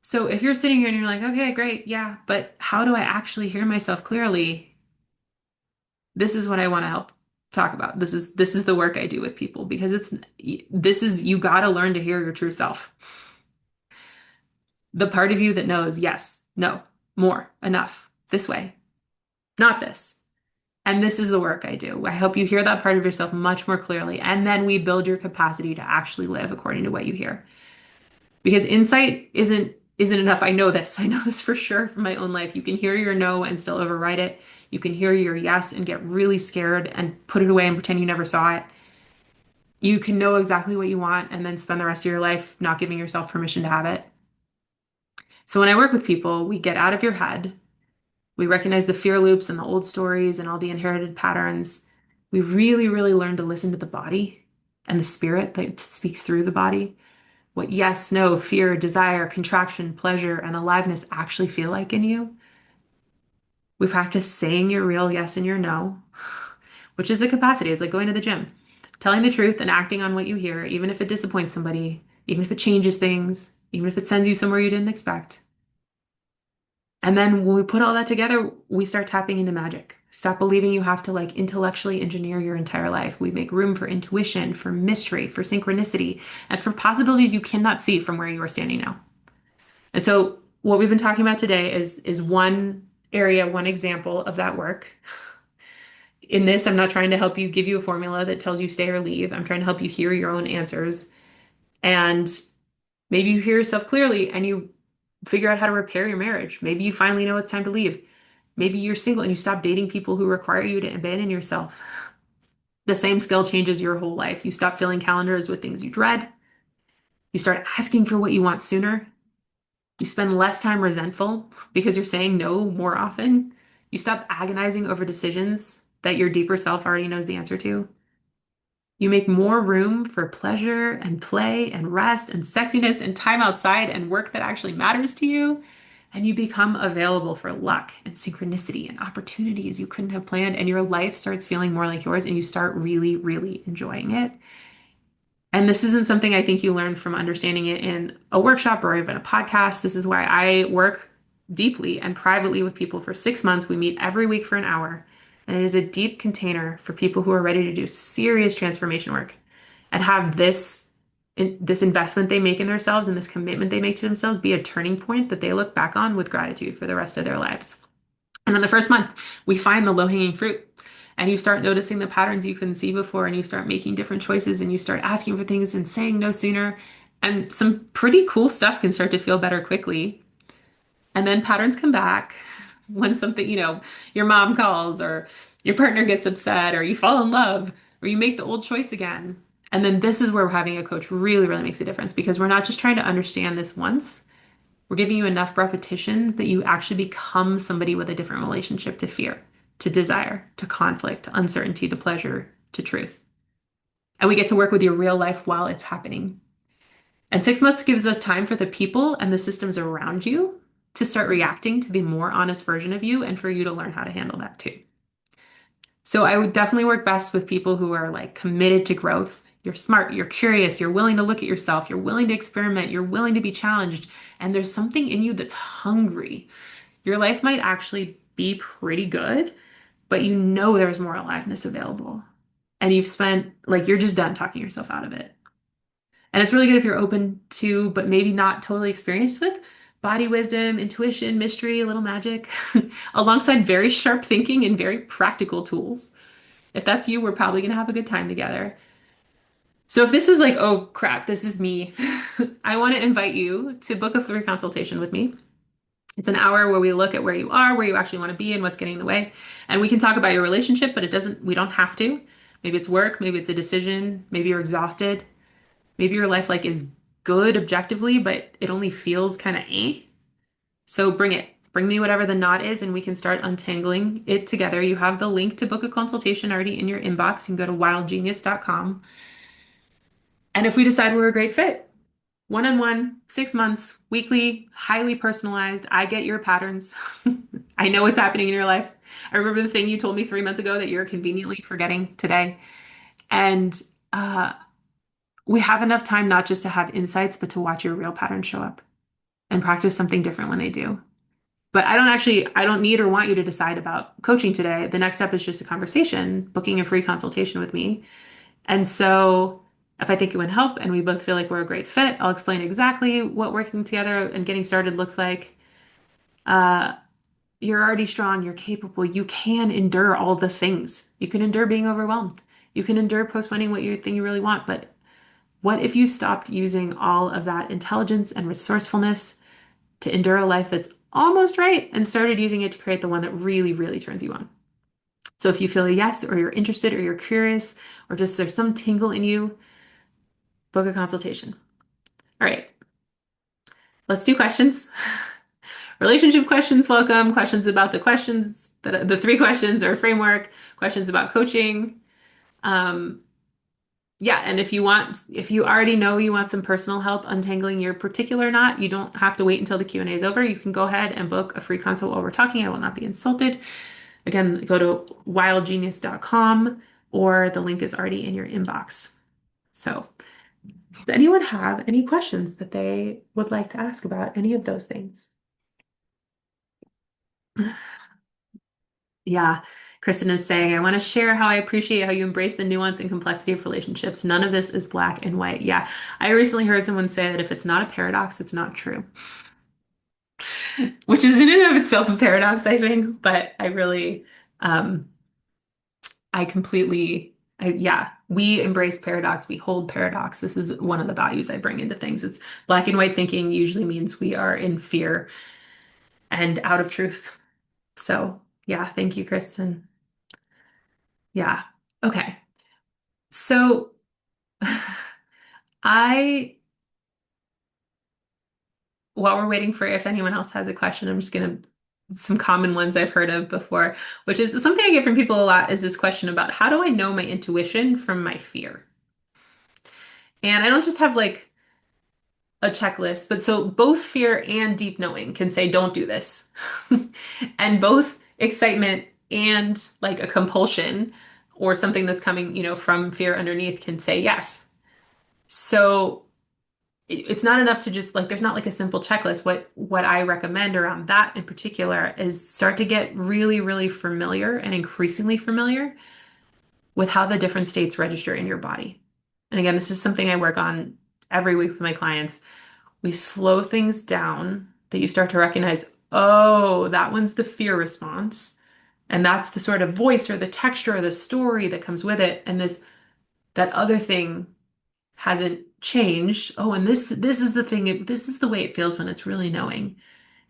S1: So if you're sitting here and you're like, okay, great, yeah, but how do I actually hear myself clearly? This is what I want to help. talk about. This is the work I do with people because this is you got to learn to hear your true self. The part of you that knows, yes, no, more, enough, this way, not this. And this is the work I do. I help you hear that part of yourself much more clearly. And then we build your capacity to actually live according to what you hear. Because insight isn't enough. I know this. I know this for sure from my own life. You can hear your no and still override it. You can hear your yes and get really scared and put it away and pretend you never saw it. You can know exactly what you want and then spend the rest of your life not giving yourself permission to have it. So when I work with people, we get out of your head. We recognize the fear loops and the old stories and all the inherited patterns. We really, really learn to listen to the body and the spirit that speaks through the body. What yes, no, fear, desire, contraction, pleasure, and aliveness actually feel like in you. We practice saying your real yes and your no, which is a capacity. It's like going to the gym, telling the truth and acting on what you hear, even if it disappoints somebody, even if it changes things, even if it sends you somewhere you didn't expect. And then when we put all that together, we start tapping into magic. Stop believing you have to like intellectually engineer your entire life. We make room for intuition, for mystery, for synchronicity, and for possibilities you cannot see from where you are standing now. And so what we've been talking about today is one area, one example of that work. In this, I'm not trying to help you give you a formula that tells you stay or leave. I'm trying to help you hear your own answers. And maybe you hear yourself clearly and you figure out how to repair your marriage. Maybe you finally know it's time to leave. Maybe you're single and you stop dating people who require you to abandon yourself. The same skill changes your whole life. You stop filling calendars with things you dread. You start asking for what you want sooner. You spend less time resentful because you're saying no more often. You stop agonizing over decisions that your deeper self already knows the answer to. You make more room for pleasure and play and rest and sexiness and time outside and work that actually matters to you. And you become available for luck and synchronicity and opportunities you couldn't have planned. And your life starts feeling more like yours and you start really, really enjoying it. And this isn't something I think you learn from understanding it in a workshop or even a podcast. This is why I work deeply and privately with people for 6 months. We meet every week for an hour. And it is a deep container for people who are ready to do serious transformation work and have this investment they make in themselves and this commitment they make to themselves be a turning point that they look back on with gratitude for the rest of their lives. And in the first month, we find the low-hanging fruit. And you start noticing the patterns you couldn't see before, and you start making different choices, and you start asking for things and saying no sooner. And some pretty cool stuff can start to feel better quickly. And then patterns come back when something, your mom calls, or your partner gets upset, or you fall in love, or you make the old choice again. And then this is where having a coach really, really makes a difference because we're not just trying to understand this once. We're giving you enough repetitions that you actually become somebody with a different relationship to fear, to desire, to conflict, to uncertainty, to pleasure, to truth. And we get to work with your real life while it's happening. And 6 months gives us time for the people and the systems around you to start reacting to the more honest version of you and for you to learn how to handle that too. So I would definitely work best with people who are like committed to growth. You're smart, you're curious, you're willing to look at yourself, you're willing to experiment, you're willing to be challenged, and there's something in you that's hungry. Your life might actually be pretty good, but you know there's more aliveness available. And you've spent, like, you're just done talking yourself out of it. And it's really good if you're open to, but maybe not totally experienced with body wisdom, intuition, mystery, a little magic, alongside very sharp thinking and very practical tools. If that's you, we're probably going to have a good time together. So if this is like, oh crap, this is me, I want to invite you to book a free consultation with me. It's an hour where we look at where you are, where you actually want to be, and what's getting in the way. And we can talk about your relationship, but we don't have to. Maybe it's work, maybe it's a decision, maybe you're exhausted, maybe your life like is good objectively, but it only feels kind of eh. So bring it. Bring me whatever the knot is, and we can start untangling it together. You have the link to book a consultation already in your inbox. You can go to wildgenius.com. And if we decide we're a great fit, one-on-one, 6 months, weekly, highly personalized. I get your patterns. I know what's happening in your life. I remember the thing you told me 3 months ago that you're conveniently forgetting today. And we have enough time not just to have insights, but to watch your real patterns show up and practice something different when they do. But I don't need or want you to decide about coaching today. The next step is just a conversation, booking a free consultation with me. And so if I think it would help and we both feel like we're a great fit, I'll explain exactly what working together and getting started looks like. Uh, you're already strong, you're capable, you can endure all the things. You can endure being overwhelmed. You can endure postponing what you think you really want. But what if you stopped using all of that intelligence and resourcefulness to endure a life that's almost right and started using it to create the one that really, really turns you on? So if you feel a yes, or you're interested, or you're curious, or just there's some tingle in you, book a consultation. All right, let's do questions. Relationship questions, welcome. Questions about the questions, the three questions or framework, questions about coaching. Um, yeah, and if you already know you want some personal help untangling your particular knot, you don't have to wait until the Q&A is over. You can go ahead and book a free consult while we're talking. I will not be insulted. Again, go to wildgenius.com or the link is already in your inbox. So, does anyone have any questions that they would like to ask about any of those things? Yeah, Kristen is saying, I want to share how I appreciate how you embrace the nuance and complexity of relationships. None of this is black and white. Yeah, I recently heard someone say that if it's not a paradox, it's not true, which is in and of itself a paradox, I think. But um, I completely, yeah, we embrace paradox. We hold paradox. This is one of the values I bring into things. It's black and white thinking usually means we are in fear and out of truth. So, yeah, thank you, Kristen. Yeah. Okay. So, I, while we're waiting for if anyone else has a question, I'm just gonna some common ones I've heard of before, which is something I get from people a lot is this question about how do I know my intuition from my fear? And I don't just have like a checklist, but so both fear and deep knowing can say, don't do this. And both excitement and like a compulsion or something that's coming, from fear underneath can say yes. So it's not enough to just like there's not like a simple checklist. What I recommend around that in particular is start to get really, really familiar and increasingly familiar with how the different states register in your body. And again, this is something I work on every week with my clients. We slow things down that you start to recognize, oh, that one's the fear response. And that's the sort of voice or the texture or the story that comes with it. And that other thing hasn't changed. Oh, and this is the thing, this is the way it feels when it's really knowing.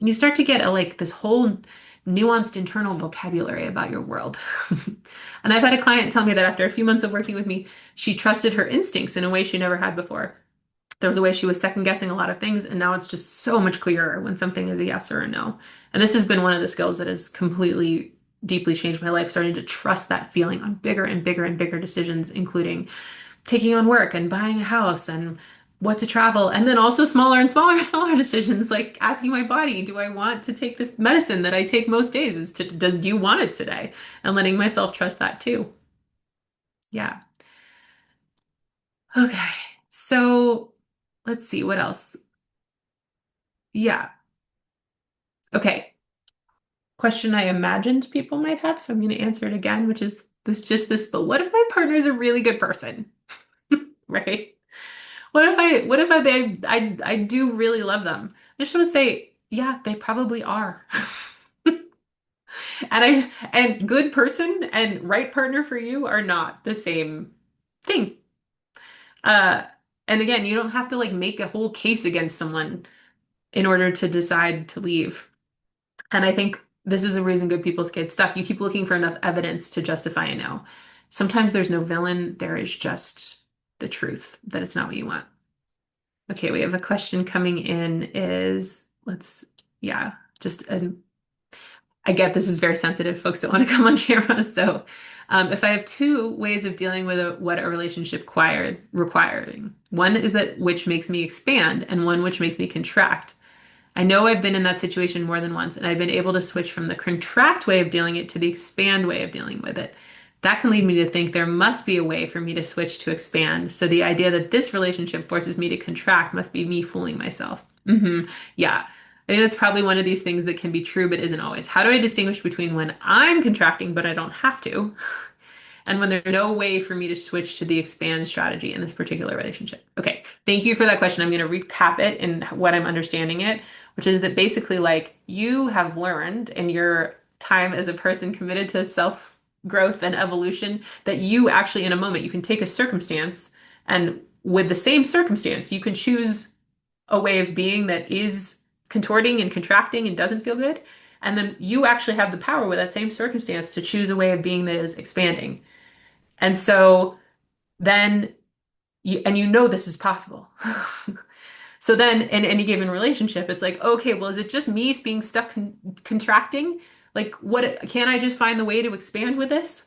S1: And you start to get like this whole nuanced internal vocabulary about your world. And I've had a client tell me that after a few months of working with me, she trusted her instincts in a way she never had before. There was a way she was second guessing a lot of things, and now it's just so much clearer when something is a yes or a no. And this has been one of the skills that has completely, deeply changed my life, starting to trust that feeling on bigger and bigger and bigger decisions, including taking on work and buying a house and what to travel, and then also smaller and smaller and smaller decisions like asking my body, do I want to take this medicine that I take most days? Do you want it today? And letting myself trust that too. Yeah. Okay. So let's see what else. Yeah. Okay. Question I imagined people might have, so I'm going to answer it again, which is this, but what if my partner is a really good person? Right? What if I do really love them? I just want to say, yeah, they probably are. And good person and right partner for you are not the same thing. Uh, and again, you don't have to like make a whole case against someone in order to decide to leave. And I think this is a reason good people get stuck. You keep looking for enough evidence to justify a no. Sometimes there's no villain, there is just the truth that it's not what you want. Okay, we have a question coming in yeah, just an I get this is very sensitive. Folks don't want to come on camera. So, if I have two ways of dealing with what a relationship requiring, one is that which makes me expand, and one which makes me contract. I know I've been in that situation more than once, and I've been able to switch from the contract way of dealing it to the expand way of dealing with it. That can lead me to think there must be a way for me to switch to expand. So the idea that this relationship forces me to contract must be me fooling myself. Yeah. I think that's probably one of these things that can be true but isn't always. How do I distinguish between when I'm contracting but I don't have to, and when there's no way for me to switch to the expand strategy in this particular relationship? Okay, thank you for that question. I'm going to recap it in what I'm understanding it, which is that basically, like, you have learned in your time as a person committed to self growth and evolution that you actually, in a moment, you can take a circumstance and with the same circumstance, you can choose a way of being that is contorting and contracting and doesn't feel good. And then you actually have the power with that same circumstance to choose a way of being that is expanding. And so then and you know this is possible. So then in any given relationship, it's like, okay, well, is it just me being stuck contracting? Like, what can I just find the way to expand with this?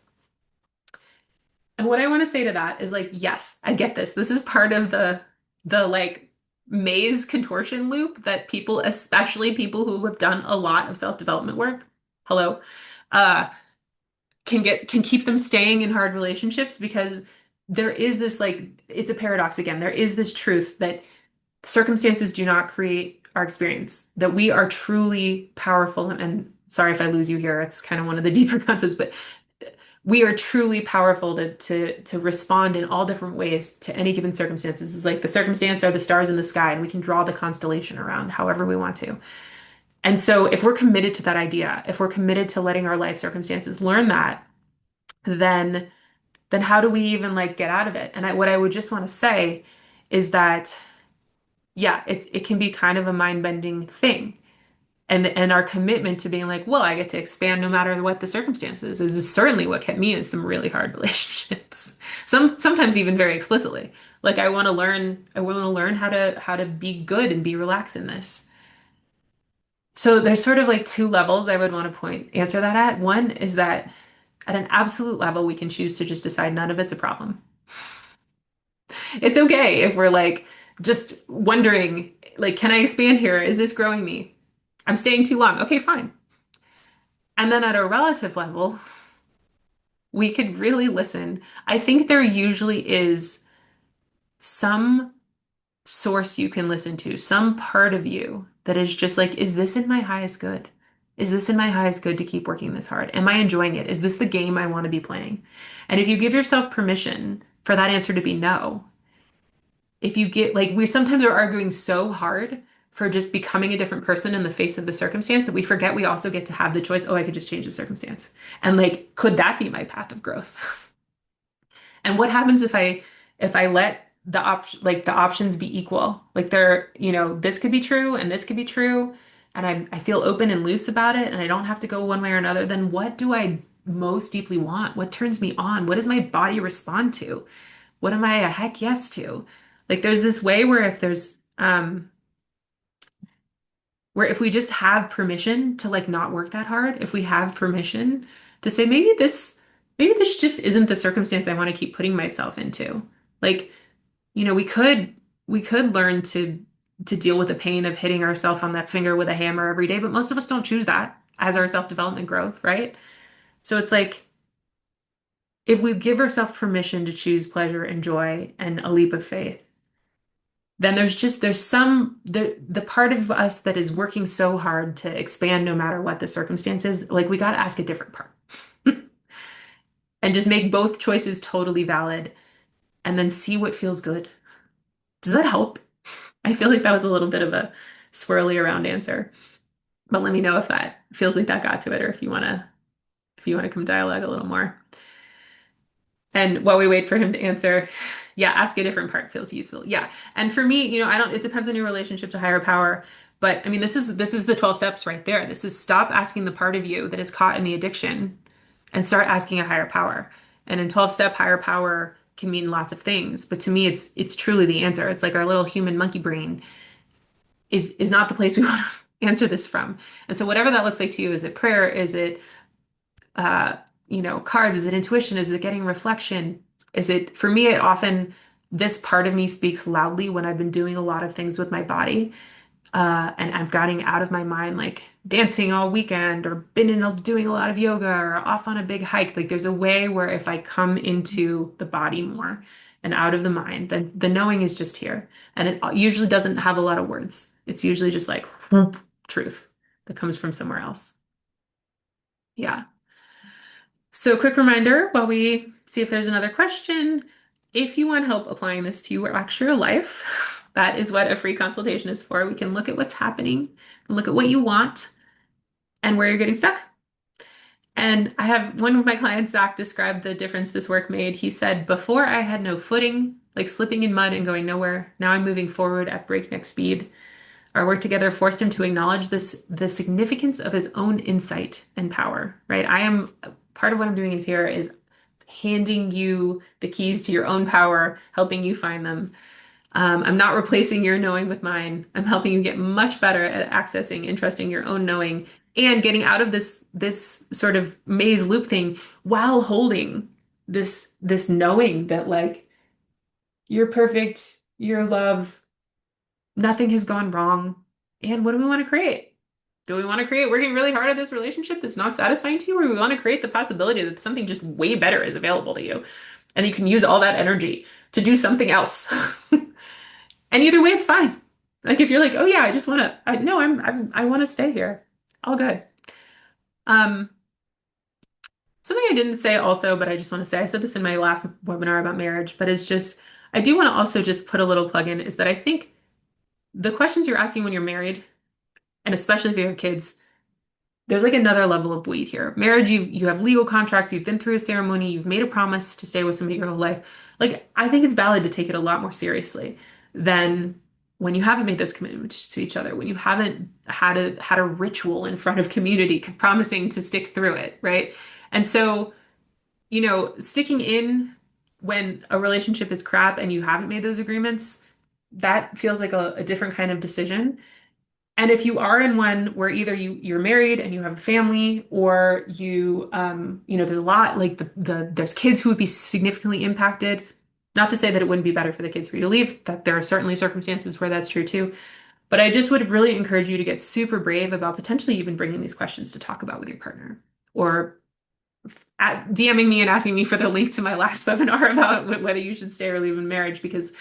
S1: And what I want to say to that is like, yes, I get this. This is part of the like maze contortion loop that people, especially people who have done a lot of self-development work, hello, uh, can keep them staying in hard relationships because there is this like it's a paradox again. There is this truth that circumstances do not create our experience, that we are truly powerful. And sorry if I lose you here, it's kind of one of the deeper concepts, but we are truly powerful to respond in all different ways to any given circumstances. It's like the circumstance are the stars in the sky, and we can draw the constellation around however we want to. And so if we're committed to that idea, if we're committed to letting our life circumstances learn that, then how do we even like get out of it? And what I would just want to say is that yeah, it can be kind of a mind-bending thing. And our commitment to being like, well, I get to expand no matter what the circumstances is certainly what kept me in some really hard relationships. Sometimes even very explicitly. Like I want to learn how to be good and be relaxed in this. So there's sort of like two levels I would want to answer that at. One is that at an absolute level, we can choose to just decide none of it's a problem. It's okay if we're like just wondering, like, can I expand here? Is this growing me? I'm staying too long. Okay, fine. And then at a relative level, we could really listen. I think there usually is some source you can listen to, some part of you that is just like, is this in my highest good? Is this in my highest good to keep working this hard? Am I enjoying it? Is this the game I want to be playing? And if you give yourself permission for that answer to be no, if you get like we sometimes are arguing so hard for just becoming a different person in the face of the circumstance that we forget we also get to have the choice, oh, I could just change the circumstance. And like, could that be my path of growth? And what happens if I let the options be equal? Like they're, this could be true and this could be true, and I feel open and loose about it, and I don't have to go one way or another, then what do I most deeply want? What turns me on? What does my body respond to? What am I a heck yes to? Like there's this way where if there's where if we just have permission to like not work that hard, if we have permission to say maybe this just isn't the circumstance I want to keep putting myself into. Like, we could learn to deal with the pain of hitting ourselves on that finger with a hammer every day, but most of us don't choose that as our self-development growth, right? So it's like if we give ourselves permission to choose pleasure and joy and a leap of faith, then the part of us that is working so hard to expand no matter what the circumstances, like we got to ask a different part and just make both choices totally valid and then see what feels good. Does that help? I feel like that was a little bit of a swirly around answer, but let me know if that feels like that got to it or if you want to come dialogue a little more. And while we wait for him to answer, yeah, ask a different part feels useful. Yeah. And for me, I don't, it depends on your relationship to higher power. But I mean, this is the 12 steps right there. This is stop asking the part of you that is caught in the addiction and start asking a higher power. And in 12-step higher power can mean lots of things. But to me, it's truly the answer. It's like our little human monkey brain is not the place we want to answer this from. And so whatever that looks like to you, is it prayer? Is it uh, cards? Is it intuition? Is it getting reflection? Is it, for me, it often, this part of me speaks loudly when I've been doing a lot of things with my body. And I've gotten out of my mind, like dancing all weekend or doing a lot of yoga or off on a big hike. Like there's a way where if I come into the body more and out of the mind, then the knowing is just here. And it usually doesn't have a lot of words. It's usually just like, whoop. truth that comes from somewhere else. Yeah. So, quick reminder while we see if there's another question. If you want help applying this to your actual life, that is what a free consultation is for. We can look at what's happening and look at what you want and where you're getting stuck. And I have one of my clients, Zach, described the difference this work made. He said, before I had no footing, like slipping in mud and going nowhere. Now I'm moving forward at breakneck speed. Our work together forced him to acknowledge the significance of his own insight and power, right? I am part of what I'm doing is here is handing you the keys to your own power, helping you find them. I'm not replacing your knowing with mine. I'm helping you get much better at accessing and trusting your own knowing and getting out of this sort of maze loop thing while holding this knowing that like you're perfect, you're love, nothing has gone wrong. And what do we want to create? Do we want to create working really hard at this relationship that's not satisfying to you, or do we want to create the possibility that something just way better is available to you? And you can use all that energy to do something else. And either way, it's fine. Like if you're like, oh yeah, I just want to, no, I want to stay here. All good. Um, Something I didn't say also, but I just want to say, I said this in my last webinar about marriage, but it's just, I do want to also just put a little plug in is that I think the questions you're asking when you're married, and especially if you have kids, there's like another level of bleed here. Marriage, you have legal contracts, you've been through a ceremony, you've made a promise to stay with somebody your whole life. Like, I think it's valid to take it a lot more seriously than when you haven't made those commitments to each other, when you haven't had a ritual in front of community promising to stick through it, right? And so, sticking in when a relationship is crap and you haven't made those agreements, that feels like a different kind of decision. And if you are in one where either you're married and you have a family, or there's a lot like there's kids who would be significantly impacted. Not to say that it wouldn't be better for the kids for you to leave, that there are certainly circumstances where that's true too. But I just would really encourage you to get super brave about potentially even bringing these questions to talk about with your partner, or DMing me and asking me for the link to my last webinar about whether you should stay or leave in marriage, because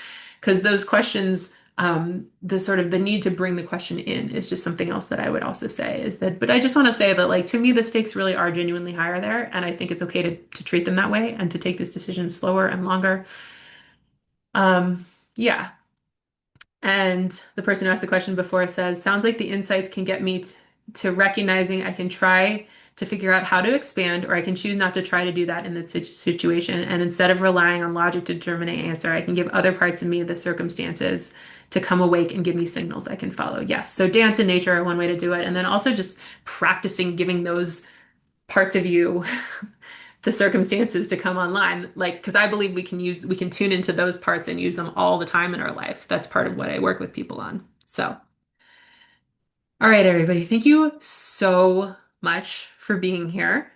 S1: those questions, the sort of the need to bring the question in is just something else that I would also say is that, but I just want to say that like to me the stakes really are genuinely higher there, and I think it's okay to treat them that way and to take this decision slower and longer. Yeah. And the person who asked the question before says, sounds like the insights can get me to recognizing I can try to figure out how to expand, or I can choose not to try to do that in the situation. And instead of relying on logic to determine an answer, I can give other parts of me the circumstances to come awake and give me signals I can follow. Yes. So dance and nature are one way to do it. And then also just practicing giving those parts of you the circumstances to come online, like because I believe we can tune into those parts and use them all the time in our life. That's part of what I work with people on. So all right, everybody, thank you so much for being here.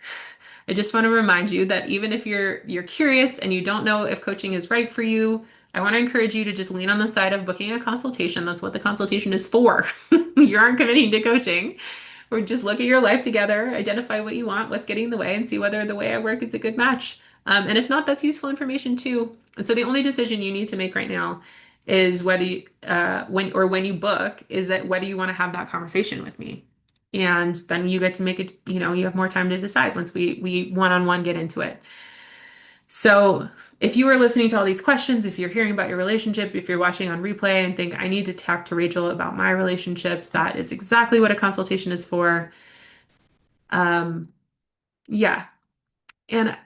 S1: I just want to remind you that even if you're curious and you don't know if coaching is right for you, I want to encourage you to just lean on the side of booking a consultation. That's what the consultation is for. You aren't committing to coaching. Or just look at your life together, identify what you want, what's getting in the way, and see whether the way I work is a good match. And if not, that's useful information too. And so the only decision you need to make right now is whether when you book is that whether you want to have that conversation with me. And then you get to make it, you have more time to decide once we one-on-one get into it. So if you are listening to all these questions, if you're hearing about your relationship, if you're watching on replay and think, I need to talk to Rachel about my relationships, that is exactly what a consultation is for. Um, yeah. And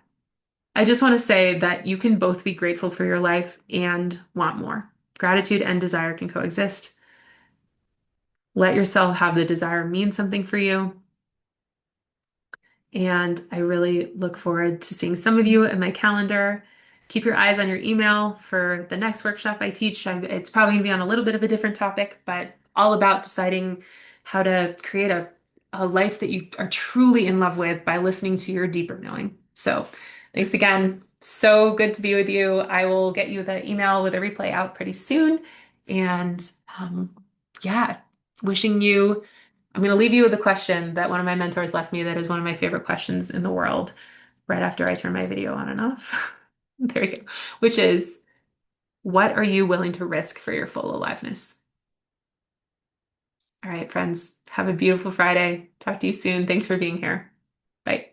S1: I just want to say that you can both be grateful for your life and want more. Gratitude and desire can coexist. Let yourself have the desire mean something for you. And I really look forward to seeing some of you in my calendar. Keep your eyes on your email for the next workshop I teach. It's probably going to be on a little bit of a different topic, but all about deciding how to create a life that you are truly in love with by listening to your deeper knowing. So thanks again. So good to be with you. I will get you the email with a replay out pretty soon. And yeah, wishing you. I'm going to leave you with a question that one of my mentors left me that is one of my favorite questions in the world right after I turn my video on and off. There you go. Which is, what are you willing to risk for your full aliveness? All right, friends, have a beautiful Friday. Talk to you soon. Thanks for being here. Bye.